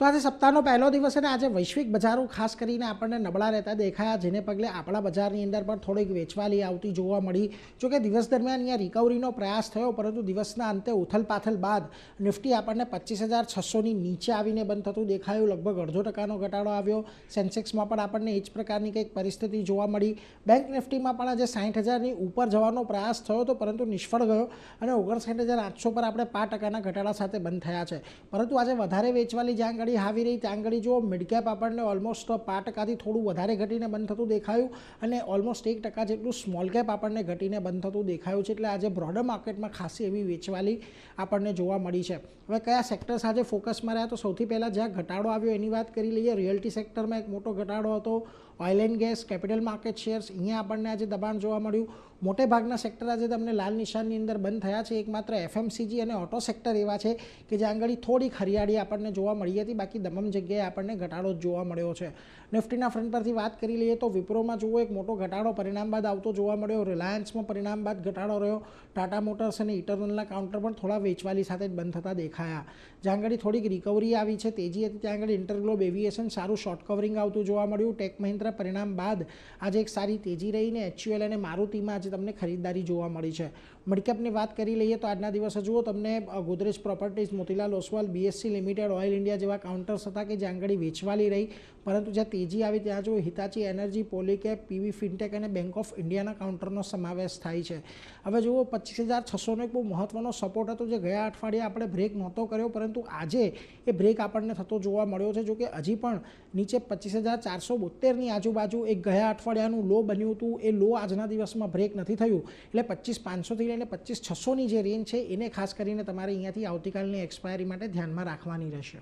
તો આજે સપ્તાહનો પહેલો દિવસ અને આજે વૈશ્વિક બજારો ખાસ કરીને આપણને નબળા રહેતા દેખાયા, જેને પગલે આપણા બજારની અંદર પણ થોડીક વેચવાલી આવતી જોવા મળી. જોકે દિવસ દરમિયાન અહીંયા રિકવરીનો પ્રયાસ થયો, પરંતુ દિવસના અંતે ઉથલપાથલ બાદ નિફ્ટી આપણને 25,600ની નીચે આવીને બંધ થતું દેખાયું. લગભગ 0.5% ઘટાડો આવ્યો. સેન્સેક્સમાં પણ આપણને એ જ પ્રકારની કંઈક પરિસ્થિતિ જોવા મળી. બેંક નિફ્ટીમાં પણ આજે 60,000ની ઉપર જવાનો પ્રયાસ થયો હતો, પરંતુ નિષ્ફળ ગયો અને 59,800 પર આપણે 5%ના ઘટાડા સાથે બંધ થયા છે. પરંતુ આજે વધારે વેચવાલી જ્યાં આગળ આવી રહી ત્યાં આગળ જો મિડ કેપ આપણને ઓલમોસ્ટ 5%થી થોડું વધારે ઘટીને બંધ થતું દેખાયું અને ઓલમોસ્ટ 1% જેટલું સ્મોલ કેપ આપણને ઘટીને બંધ થતું દેખાયું છે. એટલે આજે બ્રોડર માર્કેટમાં ખાસી એવી વેચવાલી આપણને જોવા મળી છે. હવે કયા સેક્ટર્સ આજે ફોકસમાં રહ્યા, તો સૌથી પહેલાં જ્યાં ઘટાડો આવ્યો એની વાત કરી લઈએ. રિયલ્ટી સેક્ટરમાં એક મોટો ઘટાડો હતો. Oil and gas, capital market shares, અહીંયા આપણને આજે દબાણ જોવા મળ્યું. મોટે ભાગના સેક્ટર આજે તમને લાલ નિશાનની અંદર બંધ થયા છે. એકમાત્ર એફએમસીજી અને ઓટો સેક્ટર એવા છે કે જ્યાં આગળ થોડીક હરિયાળી આપણને જોવા મળી હતી. બાકી તમામ જગ્યાએ આપણને ઘટાડો જોવા મળ્યો છે. નિફ્ટીના ફ્રન્ટ પરથી વાત કરી લઈએ તો વિપ્રોમાં જુઓ એક મોટો ઘટાડો પરિણામ બાદ આવતો જોવા મળ્યો. રિલાયન્સમાં પરિણામ બાદ ઘટાડો રહ્યો. ટાટા મોટર્સ અને ઇટરનલના કાઉન્ટર પણ થોડા વેચવાલી સાથે જ બંધ થતા દેખાયા. જ્યાં આગળ થોડીક રિકવરી આવી છે, તેજી હતી, ત્યાં આગળ ઇન્ટરગ્લોબ એવિએશન સારું શોર્ટ કવરિંગ આવતું જોવા મળ્યું. ટેક મહિન્દ્રા પરિણામ બાદ આજે એક સારી તેજી રહીને એચયુએલ અને મારુતિમાં આજે તમને ખરીદદારી જોવા મળી છે. મિડકેપની વાત કરી લઈએ તો આજના દિવસે જુઓ તમને Godrej properties, Motilal Oswal, BSc limited, oil India જેવા કાઉન્ટર્સ હતા કે જ્યાં આગળ વેચવાલી રહી, પરંતુ જ્યાં તેજી આવી ત્યાં જો હિતાચી એનર્જી, પોલીકેપ, પીવી ફિનટેક અને બેંક ઓફ ઇન્ડિયાના કાઉન્ટરનો સમાવેશ થાય છે. હવે જુઓ 25,600નો એક બહુ મહત્વનો સપોર્ટ હતો જે ગયા અઠવાડિયે આપણે બ્રેક નહોતો કર્યો, પરંતુ આજે એ બ્રેક આપણને થતો જોવા મળ્યો છે. જોકે હજી પણ નીચે 25,472ની આજુબાજુ એક ગયા અઠવાડિયાનું લો બન્યું હતું, એ લો આજના દિવસમાં બ્રેક નથી થયું. એટલે 25,500થી લઈને 25,600ની જે રેન્જ છે એને ખાસ કરીને તમારે અહીંયાથી આવતીકાલની એક્સપાયરી માટે ધ્યાનમાં રાખવાની રહેશે.